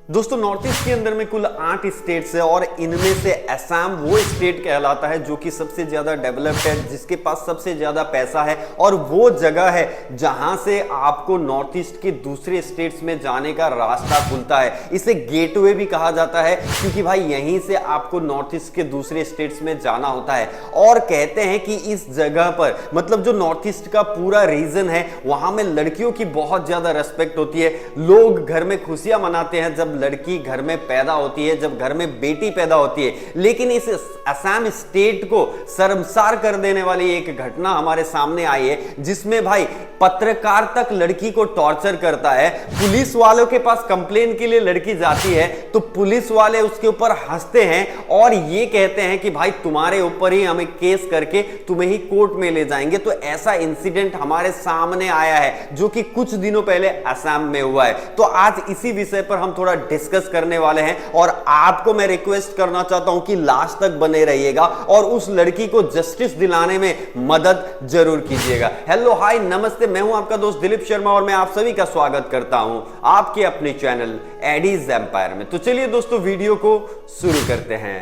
दोस्तों north east के अंदर में कुल 8 स्टेट्स है और इनमें से असम वो स्टेट कहलाता है जो कि सबसे ज्यादा डेवलप्ड है, जिसके पास सबसे ज्यादा पैसा है और वो जगह है जहां से आपको नॉर्थ ईस्ट के दूसरे स्टेट्स में जाने का रास्ता खुलता है। इसे गेटवे भी कहा जाता है क्योंकि भाई यहीं से आपको नॉर्थ ईस्ट के दूसरे स्टेट्स में जाना होता है। और कहते हैं कि इस जगह पर मतलब जो नॉर्थ ईस्ट का पूरा रीजन है वहां में लड़कियों की बहुत ज्यादा रेस्पेक्ट होती है। लोग घर में खुशियां मनाते हैं जब लड़की घर में पैदा होती है, जब घर में बेटी पैदा होती है। लेकिन इस असम स्टेट को शर्मसार कर देने वाली एक घटना हमारे सामने आई है जिसमें भाई पत्रकार तक लड़की को टॉर्चर करता है। पुलिस वालों के पास कंप्लेन के लिए लड़की जाती है तो पुलिस वाले उसके ऊपर हंसते हैं और ये कहते हैं कि भाई तुम्हारे ऊपर ही हमें केस करके तुम्हें ही कोर्ट में ले जाएंगे। तो ऐसा इंसिडेंट हमारे सामने आया है जो कि कुछ दिनों पहले असम में हुआ है। तो आज इसी विषय पर हम थोड़ा डिस्कस करने वाले हैं और आपको मैं रिक्वेस्ट करना चाहता हूं कि लास्ट तक बने रहिएगा और उस लड़की को जस्टिस दिलाने में मदद जरूर कीजिएगा। हेलो हाय नमस्ते, मैं हूं आपका दोस्त दिलीप शर्मा और मैं आप सभी का स्वागत करता हूं आपके अपने चैनल एडीज एम्पायर में। तो चलिए दोस्तों वीडियो को शुरू करते हैं।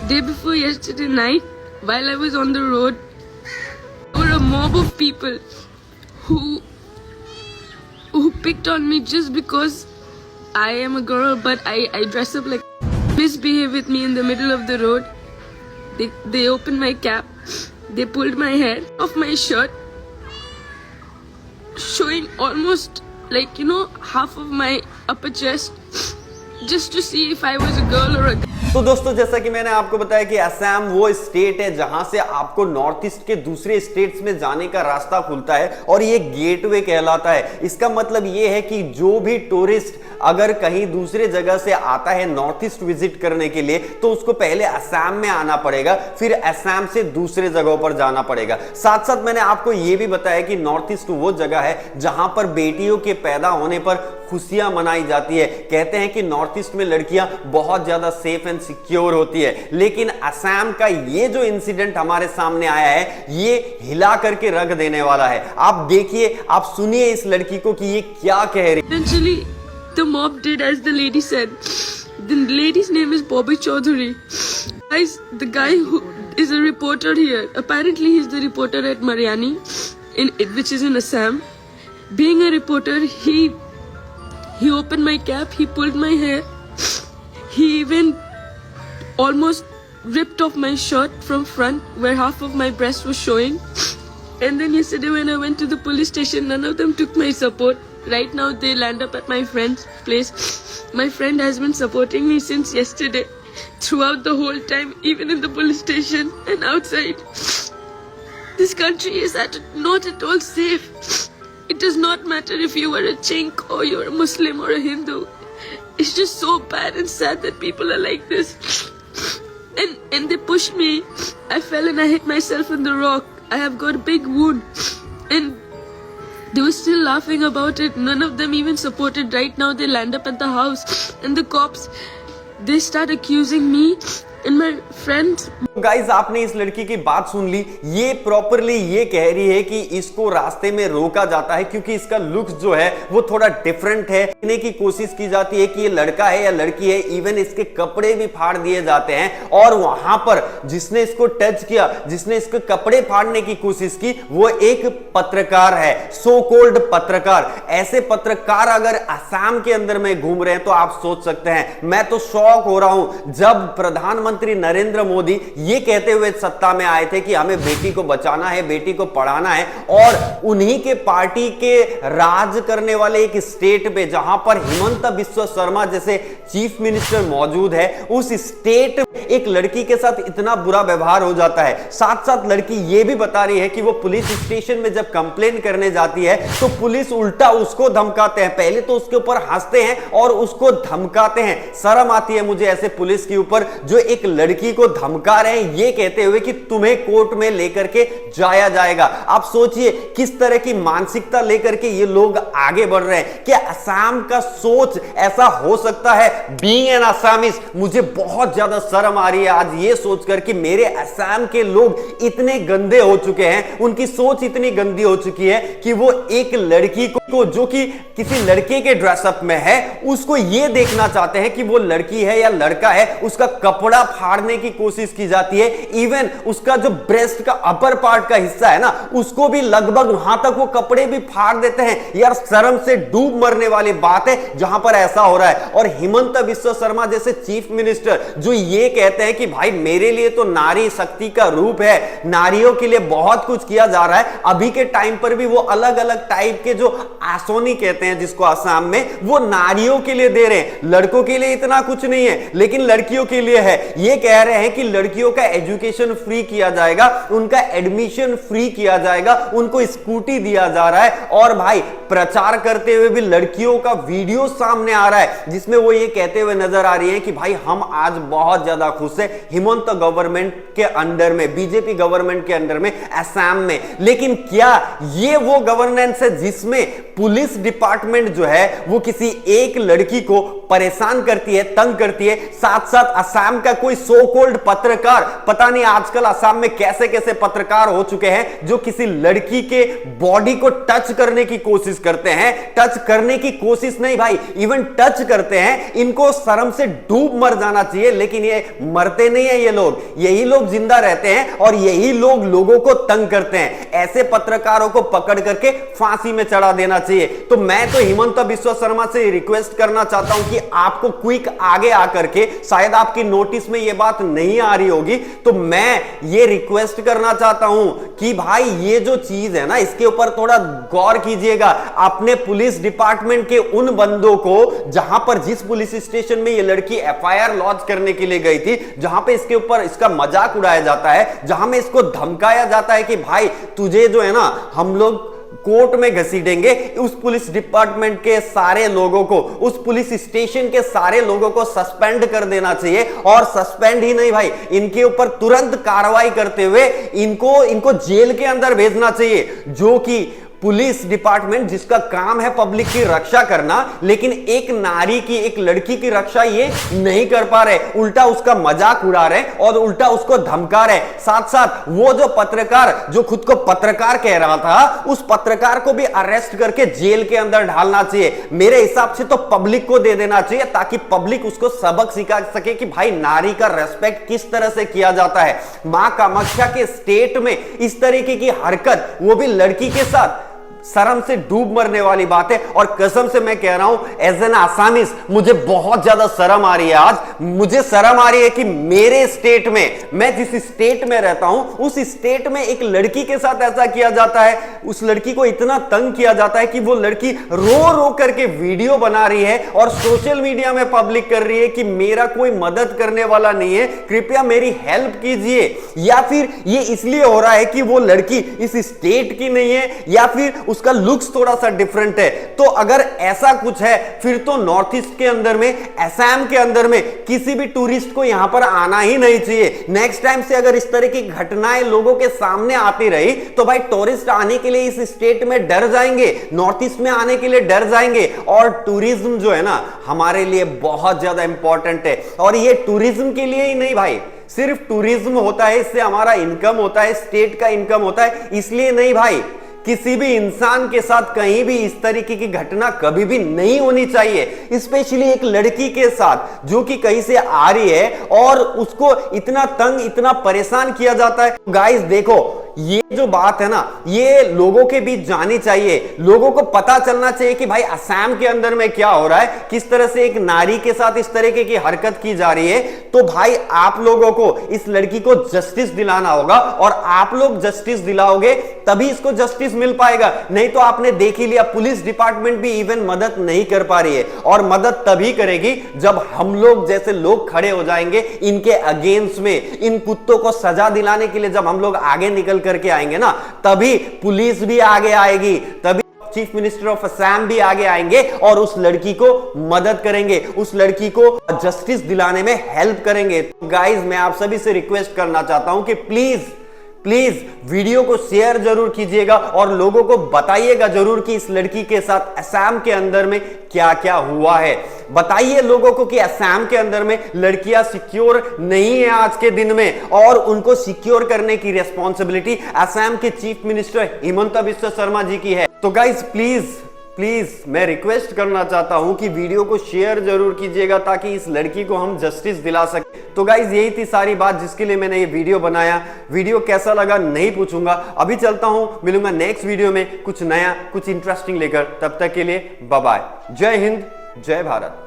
Day before yesterday night, while I was on the road, there were a mob of people who picked on me just because I am a girl, but I dress up like misbehave with me in the middle of the road. They opened my cap, they pulled my hair off my shirt, showing almost like half of my upper chest, just to see if I was a girl or a guy. तो दोस्तों जैसा कि मैंने आपको बताया कि असम वो state है जहां से आपको नॉर्थ ईस्ट के दूसरे स्टेट्स में जाने का रास्ता खुलता है और ये गेटवे कहलाता है। इसका मतलब ये है कि जो भी टूरिस्ट अगर कहीं दूसरे जगह से आता है नॉर्थ ईस्ट विजिट करने के लिए तो उसको पहले असम में आना पड़ेगा, फिर असम से दूसरे जगहों पर जाना पड़ेगा। साथ साथ मैंने आपको ये भी बताया कि नॉर्थ ईस्ट वो जगह है जहां पर बेटियों के पैदा होने पर खुशियां मनाई जाती है। कहते हैं कि नॉर्थ ईस्ट में लड़कियां बहुत ज्यादा सेफ एंड सिक्योर होती है। लेकिन असम का ये जो इंसिडेंट हमारे सामने आया है ये हिला करके रख देने वाला है। आप देखिए, आप सुनिए इस लड़की को कि ये क्या कह रही है। Eventually, the mob did as the lady said. The lady's name is Bobby Chaudhary. Guys, the guy who is a reporter here. Apparently, he's the reporter at Mariani, which is in Assam. Being a reporter, he opened my cap, he pulled my hair, he even almost ripped off my shirt from front where half of my breast was showing. And then yesterday when I went to the police station, none of them took my support. Right now they land up at my friend's place. My friend has been supporting me since yesterday, throughout the whole time, even in the police station and outside. This country is not at all safe. It does not matter if you are a chink or you're a Muslim or a Hindu. It's just so bad and sad that people are like this. And they pushed me. I fell and I hit myself in the rock. I have got a big wound. And they were still laughing about it. None of them even supported. Right now they land up at the house. And the cops, they start accusing me and my friends. Guys आपने इस लड़की की बात सुन ली। ये properly ये कह रही है कि इसको रास्ते में रोका जाता है क्योंकि इसका लुक्स जो है वो थोड़ा डिफरेंट है। कहने की कोशिश की जाती है कि ये लड़का है या लड़की है। इवन इसके कपड़े भी फाड़ दिए जाते हैं और वहां पर जिसने इसको टच किया, जिसने इसके कपड़े फाड़ने की कोशिश की, वो एक पत्रकार है, सो कॉल्ड पत्रकार। ऐसे पत्रकार अगर असम के अंदर में घूम रहे हैं तो आप सोच सकते हैं। मैं तो शॉक हो रहा हूं जब प्रधानमंत्री नरेंद्र मोदी ये कहते हुए सत्ता में आए थे कि हमें बेटी को बचाना है, बेटी को पढ़ाना है, और उन्हीं के पार्टी के राज करने वाले एक स्टेट पे जहां पर हिमंत बिस्वा शर्मा जैसे चीफ मिनिस्टर मौजूद है, उस स्टेट एक लड़की के साथ इतना बुरा व्यवहार हो जाता है। साथ साथ लड़की ये भी बता रही है कि वो पुलिस स्टेशन में जब कंप्लेन करने जाती है तो पुलिस उल्टा उसको धमकाते हैं। पहले तो उसके ऊपर हंसते हैं और उसको धमकाते हैं। शर्म आती है मुझे ऐसे पुलिस के ऊपर जो एक लड़की को धमका रहे हैं ये कहते हुए कि तुम्हें कोर्ट में लेकर के जाया जाएगा। आप सोचिए किस तरह की मानसिकता लेकर के ये लोग आगे बढ़ रहे हैं। क्या असम का सोच ऐसा हो सकता है? बीइंग एन असमीज मुझे बहुत ज्यादा शर्म शर्म आ रही है आज ये सोचकर कि मेरे असम के लोग इतने गंदे हो चुके हैं, उनकी सोच इतनी गंदी हो चुकी है कि वो एक लड़की को जो कि किसी लड़के के ड्रेसअप में है उसको ये देखना चाहते हैं कि वो लड़की है या लड़का है, उसका कपड़ा फाड़ने की कोशिश की जाती है। इवन उसका जो ब्रेस्ट का अपर पार्ट का हिस्सा है ना, उसको भी लगभग वहां तक वो कपड़े भी फाड़ देते हैं। यार शर्म से डूब मरने वाली बात है जहां पर ऐसा हो रहा है। और हिमंत बिस्वा शर्मा जैसे चीफ मिनिस्टर जो ये कहते हैं कि भाई मेरे लिए तो नारी शक्ति का रूप है, नारियों के लिए बहुत कुछ किया जा रहा है। अभी के टाइम पर भी वो अलग अलग टाइप के जो आसोनी कहते हैं जिसको असम में, वो नारियों के लिए दे रहे हैं, लड़कों के लिए इतना कुछ नहीं है लेकिन लड़कियों के लिए है। ये कह रहे हैं कि लड़कियों का एजुकेशन फ्री किया जाएगा, उनका एडमिशन फ्री किया जाएगा, उनको स्कूटी दिया जा रहा है। और भाई प्रचार करते हुए भी लड़कियों का वीडियो सामने आ रहा है जिसमें वो ये कहते हुए नजर आ रही है कि भाई हम आज बहुत ज्यादा खुश है हिमंत गवर्नमेंट के अंडर में, बीजेपी गवर्नमेंट के अंडर में, असम में। लेकिन क्या ये वो गवर्नेंस है जिसमें पुलिस डिपार्टमेंट जो है वो किसी एक लड़की को परेशान करती है, तंग करती है? साथ साथ असम का कोई सो कॉल्ड पत्रकार, पता नहीं आजकल असम में कैसे कैसे पत्रकार हो चुके हैं जो किसी लड़की के बॉडी को टच करने की कोशिश करते हैं। टच करने की कोशिश नहीं भाई, इवन टच करते हैं। इनको शर्म से डूब मर जाना चाहिए, लेकिन ये मरते नहीं है। ये लोग, यही लोग जिंदा रहते हैं और यही लोग लोगों को तंग करते हैं। ऐसे पत्रकारों को पकड़ करके फांसी में चढ़ा देना चाहिए। तो मैं तो हिमंत बिस्वा शर्मा से रिक्वेस्ट करना चाहता हूं कि आपको क्विक आगे आकर के, शायद आपकी नोटिस में ये बात नहीं आ रही होगी, तो मैं ये रिक्वेस्ट करना चाहता हूं कि भाई ये जो चीज है ना, इसके ऊपर थोड़ा गौर कीजिएगा। अपने पुलिस डिपार्टमेंट के उन बंदों को, जहां पर जिस पुलिस स्टेशन में ये लड़की एफआईआर लॉन्च करने के लिए गई थी, जहां पे इसके ऊपर इसका मजाक उड़ाया जाता है, जहां में इसको धमकाया जाता है कि भाई तुझे जो है ना हम लोग कोर्ट में घसीटेंगे, उस पुलिस डिपार्टमेंट के सारे लोगों को, उस पुलिस स्टेशन के सारे लोगों को सस्पेंड कर देना चाहिए। और सस्पेंड ही नहीं भाई, इनके ऊपर तुरंत कार्रवाई करते हुए इनको जेल के अंदर भेजना चाहिए। जो कि पुलिस डिपार्टमेंट जिसका काम है पब्लिक की रक्षा करना, लेकिन एक नारी की, एक लड़की की रक्षा ये नहीं कर पा रहे, उल्टा उसका मजाक उड़ा रहे और उल्टा उसको धमका रहे। साथ साथ वो जो पत्रकार जो खुद को पत्रकार कह रहा था, उस पत्रकार को भी अरेस्ट करके जेल के अंदर डालना चाहिए। मेरे हिसाब से तो पब्लिक को दे देना चाहिए ताकि पब्लिक उसको सबक सिखा सके कि भाई नारी का रेस्पेक्ट किस तरह से किया जाता है। मां कामाख्या के स्टेट में इस तरीके की हरकत, वो भी लड़की के साथ, शर्म से डूब मरने वाली बात है। और कसम से मैं कह रहा हूं एज एन आसामीज, मुझे बहुत ज्यादा शर्म आ रही है। आज मुझे शर्म आ रही है कि मेरे स्टेट में, मैं जिस स्टेट में रहता हूं, उस स्टेट में एक लड़की के साथ ऐसा किया जाता है। उस लड़की को इतना तंग किया जाता है कि वो लड़की रो रो करके वीडियो बना रही है और सोशल मीडिया में पब्लिक कर रही है कि मेरा कोई मदद करने वाला नहीं है, कृपया मेरी हेल्प कीजिए। या फिर ये इसलिए हो रहा है कि वो लड़की इस स्टेट की नहीं है, या फिर उसका लुक्स थोड़ा सा डिफरेंट है। तो अगर ऐसा कुछ है फिर तो नॉर्थ ईस्ट के अंदर में, असम के अंदर में किसी भी टूरिस्ट को यहां पर आना ही नहीं चाहिए। नेक्स्ट टाइम से अगर इस तरह की घटनाएं लोगों के सामने आती रही तो भाई टूरिस्ट आने के लिए इस स्टेट में डर जाएंगे, नॉर्थ ईस्ट में आने के लिए डर जाएंगे। और टूरिज्म जो है ना हमारे लिए बहुत ज्यादा इंपॉर्टेंट है। और ये टूरिज्म के लिए ही नहीं भाई, सिर्फ टूरिज्म होता है, इससे हमारा इनकम होता है, स्टेट का इनकम होता है, इसलिए नहीं भाई। किसी भी इंसान के साथ कहीं भी इस तरीके की घटना कभी भी नहीं होनी चाहिए, स्पेशली एक लड़की के साथ जो कि कहीं से आ रही है और उसको इतना तंग, इतना परेशान किया जाता है। गाइस देखो, ये जो बात है ना, ये लोगों के बीच जानी चाहिए, लोगों को पता चलना चाहिए कि भाई असम के अंदर में क्या हो रहा है, किस तरह से एक नारी के साथ इस तरीके की हरकत की जा रही है। तो भाई आप लोगों को इस लड़की को जस्टिस दिलाना होगा, और आप लोग जस्टिस दिलाओगे तभी इसको जस्टिस मिल पाएगा। नहीं तो आपने देख ही लिया, पुलिस डिपार्टमेंट भी इवन मदद नहीं कर पा रही है। और मदद तभी करेगी जब हम लोग जैसे लोग खड़े हो जाएंगे इनके अगेंस्ट में, इन कुत्तों को सजा दिलाने के लिए जब हम लोग आगे निकल करके आएंगे ना, तभी पुलिस भी आगे आएगी, तभी चीफ मिनिस्टर ऑफ असम भी आगे आएंगे और उस लड़की को मदद करेंगे, उस लड़की को जस्टिस दिलाने में हेल्प करेंगे। गाइस मैं आप सभी से रिक्वेस्ट करना चाहता हूं कि प्लीज प्लीज वीडियो को शेयर जरूर कीजिएगा और लोगों को बताइएगा जरूर कि इस लड़की के साथ असम के अंदर में क्या क्या हुआ है। बताइए लोगों को कि असम के अंदर में लड़कियां सिक्योर नहीं है आज के दिन में, और उनको सिक्योर करने की रिस्पॉन्सिबिलिटी असम के चीफ मिनिस्टर हिमंता बिस्वा शर्मा जी की है। तो गाइस प्लीज मैं रिक्वेस्ट करना चाहता हूं कि वीडियो को शेयर जरूर कीजिएगा ताकि इस लड़की को हम जस्टिस दिला सके। तो गाइस यही थी सारी बात जिसके लिए मैंने ये वीडियो बनाया। वीडियो कैसा लगा नहीं पूछूंगा, अभी चलता हूं, मिलूंगा नेक्स्ट वीडियो में कुछ नया कुछ इंटरेस्टिंग लेकर। तब तक के लिए बाय बाय। जय हिंद, जय भारत।